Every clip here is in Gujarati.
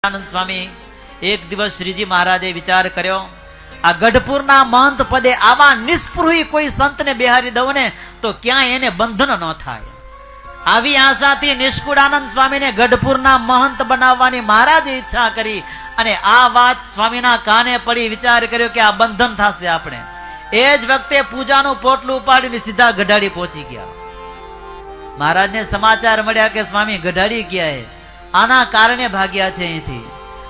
આનંદ સ્વામી એક દિવસ શ્રીજી મહારાજે વિચાર કર્યો, આ ગઢપુરના મહંત પદે આવા નિસ્પૃહી કોઈ સંતને બેહારી દઉં ને તો ક્યાંય એને બંધન ન થાય. આવી આશાથી નિષ્કુળાનંદ સ્વામીને ગઢપુરના મહંત બનાવવાની મહારાજે ઈચ્છા કરી અને આ વાત સ્વામીના કાને પડી વિચાર કર્યો કે આ બંધન થશે આપણે. એ જ વખતે પૂજાનું પોટલું ઉપાડીને સીધા ગઢાડી પહોંચી ગયા. મહારાજને સમાચાર મળ્યા કે સ્વામી ગઢાડી ગયા હે, આના કારણે ભાગ્યા છે અહીંથી.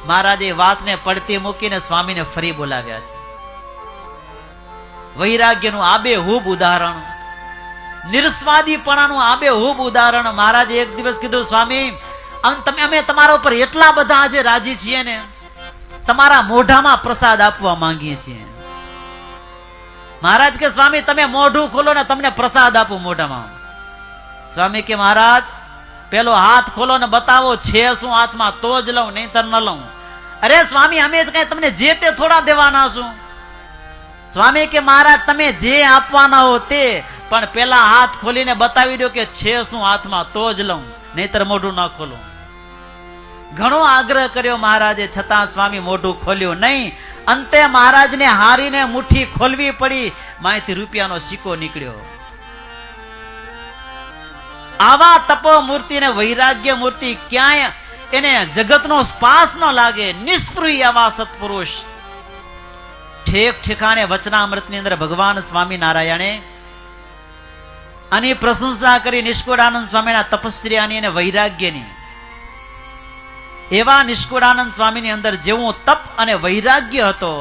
મહારાજે વાતને પડતી મૂકીને સ્વામીને ફરી બોલાવ્યા છે. વૈરાગ્યનું આબેહૂબ ઉદાહરણ, નિર્સ્વાદીપણાનું આબેહૂબ ઉદાહરણ. મહારાજે એક દિવસ કીધું, સ્વામી અમે તમારા ઉપર એટલા બધા આજે રાજી છીએ ને, તમારા મોઢામાં પ્રસાદ આપવા માંગીએ છીએ. મહારાજ કે સ્વામી તમે મોઢું ખોલો ને તમને પ્રસાદ આપું મોઢામાં. સ્વામી કે મહારાજ પેલો હાથ ખોલો ને બતાવો છે શું હાથમાં તો જ લઉં, નહીતર ન લઉં. અરે સ્વામી અમે કઈ તમને જે તે થોડા દેવાના છું. સ્વામી કે મહારાજ તમે જે આપવાના હો તે, પણ પેલા હાથ ખોલીને બતાવી દો કે છે શું હાથમાં તો જ લઉં, નહીતર મોઢું ન ખોલું. ઘણો આગ્રહ કર્યો મહારાજે, છતાં સ્વામી મોઢું ખોલ્યું નહીં. અંતે મહારાજને હારીને મુઠ્ઠી ખોલવી પડી, માંથી રૂપિયાનો સિક્કો નીકળ્યો. આવા તપો મૂર્તિ ને વૈરાગ્ય મૂર્તિ ક્યાંય એને જગતનો સ્પાસ ન લાગે. નિસ્પૃહી આવા સત્પુરુષ ઠેક ઠેકાણે વચનામૃતની અંદર ભગવાન સ્વામિનારાયણે આની પ્રશંસા કરી નિષ્કુળાનંદ સ્વામીના તપશ્ચર્યાની અને વૈરાગ્યની. એવા નિષ્કુળાનંદ સ્વામીની અંદર જેવું તપ અને વૈરાગ્ય હતો,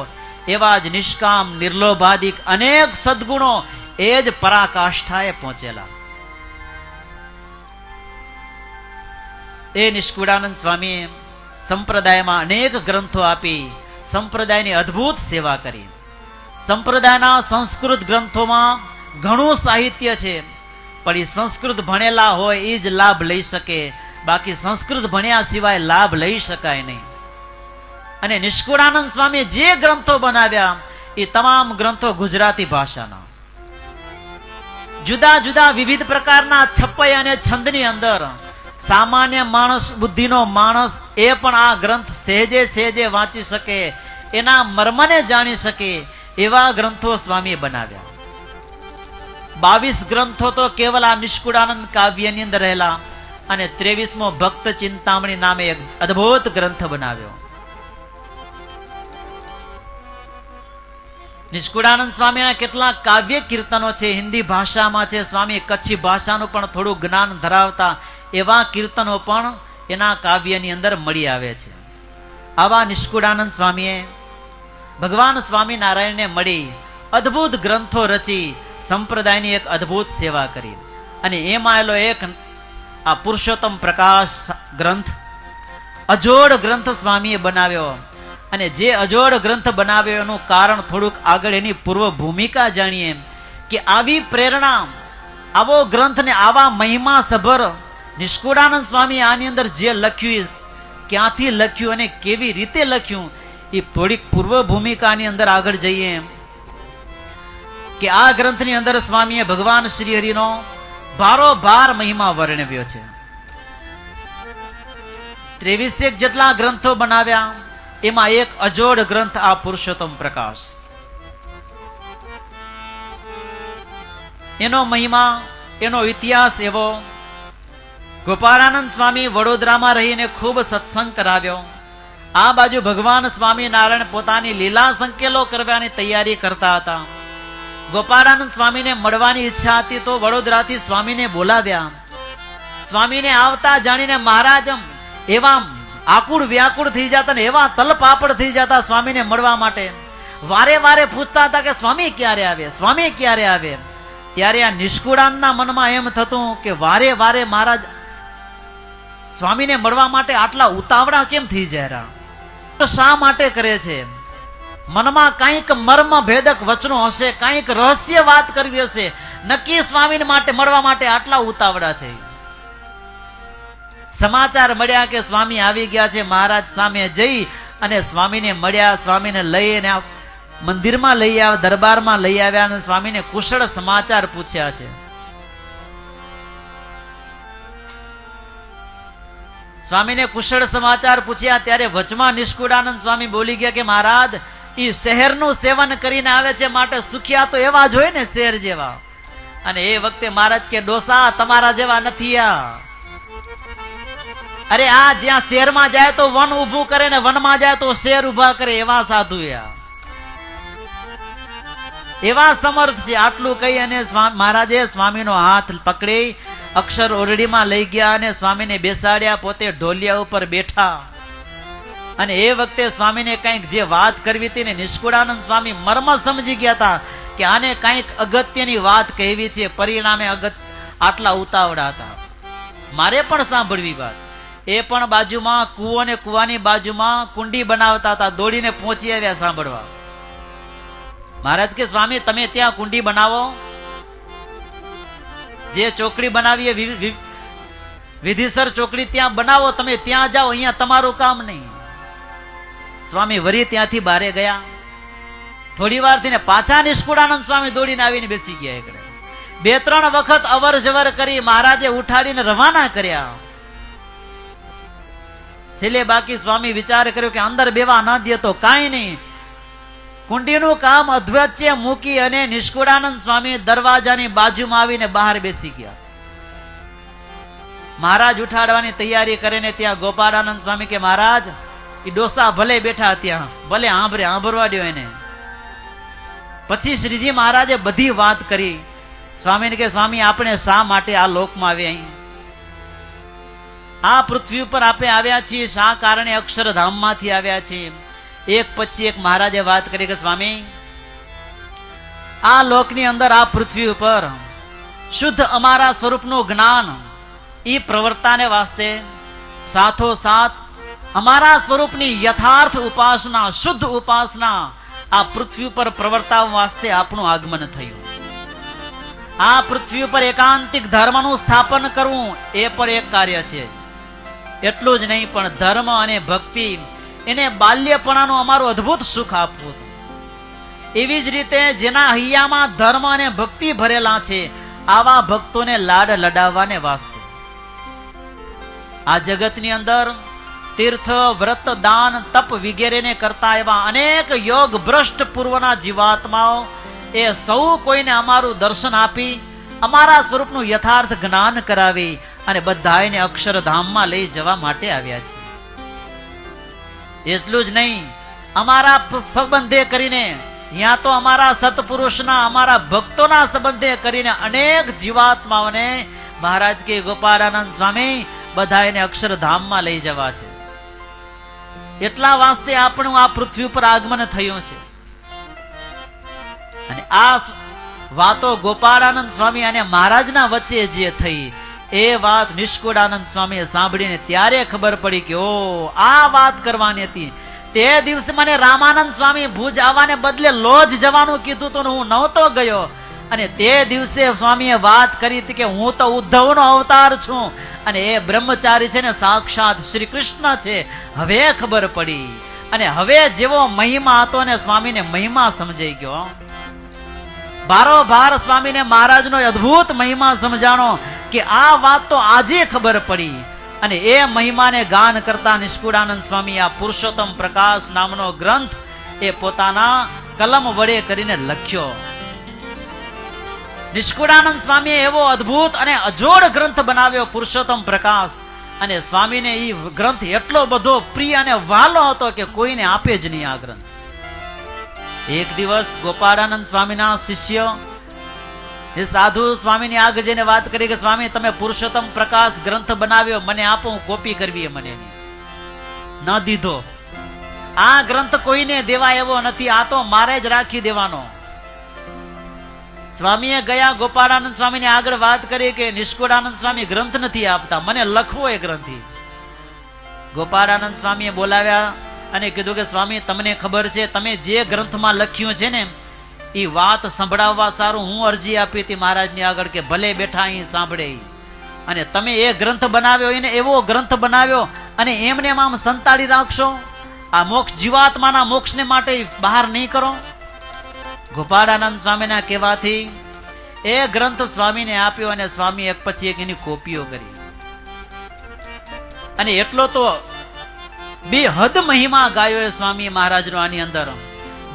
એવા જ નિષ્કામ નિર્લોભાદિક અનેક સદગુણો એ જ પરાકાષ્ઠાએ પહોંચેલા. એ નિષ્કુળાનંદ સ્વામી સંપ્રદાયમાં અનેક ગ્રંથો આપી સંપ્રદાયની અદ્ભુત સેવા કરી. સંપ્રદાયના સંસ્કૃત ગ્રંથોમાં ઘણું સાહિત્ય છે, પણ એ સંસ્કૃત ભણેલા હોય એ જ લાભ લઈ શકે, બાકી સંસ્કૃત ભણ્યા સિવાય લાભ લઈ શકાય નહીં. અને નિષ્કુળાનંદ સ્વામી જે ગ્રંથો બનાવ્યા એ તમામ ગ્રંથો ગુજરાતી ભાષાના. જુદા જુદા વિવિધ પ્રકારના છપય અને છંદની અંદર સામાન્ય માણસ, બુદ્ધિનો માણસ એ પણ આ ગ્રંથ સહેજે સહેજે વાંચી શકે, એના મર્મને જાણી શકે એવા ગ્રંથો સ્વામીએ બનાવ્યા. 22 ગ્રંથો તો કેવલ આ નિષ્કુળાનંદ કાવ્યની અંદર રહેલા, અને 23મો ભક્ત ચિંતામણી નામે એક અદ્ભુત ગ્રંથ બનાવ્યો. નિષ્કુળાનંદ સ્વામીના કેટલાક કાવ્ય કીર્તનો છે, હિન્દી ભાષામાં છે. સ્વામી કચ્છી ભાષાનું પણ થોડું જ્ઞાન ધરાવતા એવા કીર્તનો પણ એના કાવ્યની અંદર મળી આવે છે. આવા નિષ્કુળાનંદ સ્વામીએ ભગવાન સ્વામિનારાયણને મળી અદ્ભુત ગ્રંથો રચી સંપ્રદાયની એક અદ્ભુત સેવા કરી. અને એમાં એલો એક આ પુરુષોત્તમ પ્રકાશ ગ્રંથ, અજોડ ગ્રંથ સ્વામીએ બનાવ્યો. અને જે અજોડ ગ્રંથ બનાવ્યો એનું કારણ થોડુંક આગળ એની પૂર્વ ભૂમિકા જાણીએ કે આવી પ્રેરણા, આવો ગ્રંથ ને આવા મહિમા સભર નિષ્કુળાનંદ સ્વામી આની અંદર જે લખ્યું, ક્યાંથી લખ્યું અને કેવી રીતે લખ્યું, એ થોડીક પૂર્વ ભૂમિકાની અંદર આગળ જઈએ કે આ ગ્રંથની અંદર સ્વામીએ ભગવાન શ્રી હરિનો ભારોભાર મહિમા વર્ણવ્યો છે. 23 જેટલા ગ્રંથો બનાવ્યા, એમાં એક અજોડ ગ્રંથ આ પુરુષોત્તમ પ્રકાશ. એનો મહિમા, એનો ઇતિહાસ એવો. ગોપાળાનંદ સ્વામી વડોદરામાં રહીને ખૂબ સત્સંગ કરાવ્યો. આ બાજુ ભગવાન સ્વામિનારાયણ પોતાની લીલા સંકેલો કરવાની તૈયારી કરતા હતા. ગોપાળાનંદ સ્વામીને મળવાની ઈચ્છા હતી તો વડોદરાથી સ્વામીને બોલાવ્યા. સ્વામીને આવતા જાણીને મહારાજ એવા આકુળ વ્યાકુળ થઈ જતા ને એવા તલપાપડ થઈ જતા સ્વામીને મળવા માટે. વારે વારે પૂછતા હતા કે સ્વામી ક્યારે આવે, સ્વામી ક્યારે આવે. ત્યારે આ નિષ્કુળાનંદના મનમાં એમ થતું કે વારે વારે મહારાજ સ્વામીને મળવા માટે આટલા ઉતાવળા કેમ થઈ જાય, તો શા માટે કરે છે? મનમાં કંઈક મર્મ ભેદક વચનો હશે, કંઈક રહસ્ય વાત કરવી હશે, નક્કી સ્વામીને માટે મળવા માટે આટલા ઉતાવળા છે. સમાચાર મળ્યા કે સ્વામી આવી ગયા છે. મહારાજ સામે જઈ અને સ્વામીને મળ્યા. સ્વામીને લઈને મંદિરમાં લઈ આવ્યા, દરબારમાં લઈ આવ્યા અને સ્વામીને કુશળ સમાચાર પૂછ્યા છે. સ્વામીને કુશળ સમાચાર પૂછ્યા ત્યારે વચમાં નિષ્કુળાનંદ સ્વામી બોલી ગયા કે મહારાજ એ શહેરનું સેવન કરીને આવે છે, માટે સુખિયા તો એવા જ હોય ને શહેર જેવા. અને એ વખતે મહારાજ કે ડોસા તમારા જેવા નથી આ. અરે આ જ્યાં શહેરમાં જાય તો વન ઉભું કરે ને વનમાં જાય તો શેર ઉભા કરે, એવા સાધુ એવા સમર્થ છે. આટલું કહી અને મહારાજે સ્વામીનો હાથ પકડી અક્ષર ઓરડીમાં લઈ ગયા અને સ્વામીને બેસાડ્યા. પોતે ઢોલિયા ઉપર બેઠા અને એ વખતે સ્વામીને કંઈક જે વાત કરવી હતી ને, નિષ્કુળાનંદ સ્વામી મર્મ સમજી ગયા હતા કે આને કંઈક અગત્યની વાત કહેવી છે. પરિણામે આટલા ઉતાવળા હતા. મારે પણ સાંભળવી વાત. એ પણ બાજુમાં કૂવો ને કૂવાની બાજુમાં કુંડી બનાવતા હતા, દોડીને પહોંચી આવ્યા સાંભળવા. મહારાજ કે સ્વામી તમે ત્યાં કુંડી બનાવો, જે ચોકડી બનાવીએ વિધિસર ચોકડી ત્યાં બનાવો, તમે ત્યાં જાઓ, અહીંયા તમારું કામ નહીં. સ્વામી વરી ત્યાંથી બારે ગયા. થોડી વાર થઈને પાછા નિષ્કુળાનંદ સ્વામી દોડીને આવીને બેસી ગયા. એકડે 2-3 વખત અવર જવર કરી મહારાજે ઉઠાડીને રવાના કર્યા. છેલ્લે બાકી સ્વામી વિચાર કર્યો કે અંદર બેવા ન દે તો કાંઈ નહીં. કુંડીનું કામ અધવચ્ચે મૂકી અને નિષ્કુળાનંદ સ્વામી દરવાજાની બાજુમાં આવીને બહાર બેસી ગયા. મહારાજ ઉઠાડવાની તૈયારી કરીને ત્યાં ગોપાળાનંદ સ્વામી કે મહારાજ એ ડોસા ભલે બેઠા ત્યાં, ભલે આંભરવા દો એને. પછી શ્રીજી મહારાજે બધી વાત કરી. સ્વામીને કે સ્વામી આપણે શા માટે આ લોકમાં આવ્યા, અહીં આ પૃથ્વી ઉપર આપણે આવ્યા છીએ, શા કારણે અક્ષરધામમાંથી આવ્યા છીએ. એક પછી એક મહારાજે વાત કરી કે સ્વામી આ લોકની અંદર આ પૃથ્વી ઉપર શુદ્ધ અમારા સ્વરૂપનું જ્ઞાન એ પ્રવર્તાને વાસ્તે સાથોસાથ અમારા સ્વરૂપની યથાર્થ ઉપાસના, શુદ્ધ ઉપાસના આ પૃથ્વી ઉપર પ્રવર્તાવવા વાસ્તે આપણું આગમન થયું. આ પૃથ્વી ઉપર એકાંતિક ધર્મનું સ્થાપન કરવું એ પણ એક કાર્ય છે. એટલું જ નહીં પણ ધર્મ અને ભક્તિ એને બાલ્યપણાનું અમારું અદ્ભુત સુખ આપવું. એવી જ રીતે જેના હૈયામાં ધર્મ અને ભક્તિ ભરેલા છે આવા ભક્તોને લાડ લડાવવાને વાસ્તે આ જગતની અંદર તીર્થ, વ્રત, દાન, તપ વગેરેને કરતા એવા અનેક યોગ ભ્રષ્ટ પૂર્વના જીવાત્માઓ એ સૌ કોઈને અમારું દર્શન આપી અમારા સ્વરૂપનું યથાર્થ જ્ઞાન કરાવી અને બધાને અક્ષરધામમાં લઈ જવા માટે આવ્યા છે. એટલું જ નહીં, અમારા સંબંધે કરીને ત્યાં તો અમારા સત્પુરુષના, અમારા ભક્તોના સંબંધે કરીને અનેક જીવાત્માઓને મહારાજ કે ગોપાળાનંદ સ્વામી બધાને અક્ષરધામમાં લઈ જવા છે. એટલા વાસ્તે આપણું આ પૃથ્વી ઉપર આગમન થયું છે. અને આ વાતો ગોપાળાનંદ સ્વામી અને મહારાજના વચ્ચે જે થઈ એ વાત નિષ્કુળાનંદ સ્વામીએ સાંભળીને ત્યારે ખબર પડી કે ઓ આ વાત કરવાની હતી. તે દિવસે મને રામાનંદ સ્વામી ભુજ આવવાને બદલે લોજ જવાનું કીધું તો હું નહોતો ગયો. અને તે દિવસે સ્વામીએ વાત કરી હતી કે હું તો ઉદ્ધવનો અવતાર છું અને એ બ્રહ્મચારી છે ને સાક્ષાત શ્રી કૃષ્ણ છે. હવે ખબર પડી અને હવે જેવો મહિમા હતો ને સ્વામીને મહિમા સમજાઈ ગયો. બારોબાર સ્વામીને મહારાજનો અદ્ભુત મહિમા સમજાણો કે આ વાત તો આજે ખબર પડી. અને એ મહિમાને ગાન કરતા નિષ્કુળાનંદ સ્વામી આ પુરુષોત્તમ પ્રકાશ નામનો ગ્રંથ એ પોતાના કલમ વડે કરીને લખ્યો. નિષ્કુળાનંદ સ્વામીએ એવો અદ્ભુત અને અજોડ ગ્રંથ બનાવ્યો પુરુષોત્તમ પ્રકાશ. અને સ્વામીને એ ગ્રંથ એટલો બધો પ્રિય અને વહાલો હતો કે કોઈને આપે જ નહીં આ ગ્રંથ. એક દિવસ ગોપાળાનંદ સ્વામીના શિષ્ય એ સાધુ સ્વામીની આગળ જઈને વાત કરી કે સ્વામી તમે પુરુષોત્તમ પ્રકાશ ગ્રંથ બનાવ્યો, મને આપો, હું કોપી કરવી. મને ન દીધો. આ ગ્રંથ કોઈને દેવા એવો નથી, આ તો મારે જ રાખી દેવાનો. સ્વામીએ ગયા ગોપાળાનંદ સ્વામીને આગળ વાત કરી કે નિષ્કુળાનંદ સ્વામી ગ્રંથ નથી આપતા, મને લખવો એ ગ્રંથ. ગોપાળાનંદ સ્વામીએ બોલાવ્યા અને કીધું કે સ્વામી તમને ખબર છે તમે જે ગ્રંથમાં લખ્યું છે ને એ વાત સંભળાવવા સારું હું અરજી આપી હતી મહારાજની આગળ કે ભલે બેઠા અહીં સાંભળે. અને તમે એ ગ્રંથ બનાવ્યો એને એવો ગ્રંથ બનાવ્યો અને એમને આમ સંતાડી રાખશો, આ મોક્ષ જીવાત્માના મોક્ષને માટે બહાર નહીં કરો. ગોપાળાનંદ સ્વામીના કહેવાથી એ ગ્રંથ સ્વામીને આપ્યો અને સ્વામી એક પછી એક એની કોપીઓ કરી. અને એટલો તો બેહદ મહિમા ગાયો એ સ્વામી મહારાજનો આની અંદર.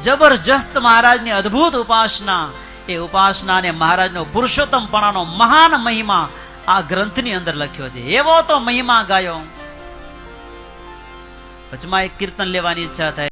જબરજસ્ત મહારાજની અદ્ભુત ઉપાસના, એ ઉપાસના અને મહારાજનો પુરુષોત્તમપણાનો મહાન મહિમા આ ગ્રંથની અંદર લખ્યો છે. એવો તો મહિમા ગાયો. વચમાં એક કીર્તન લેવાની ઈચ્છા થાય.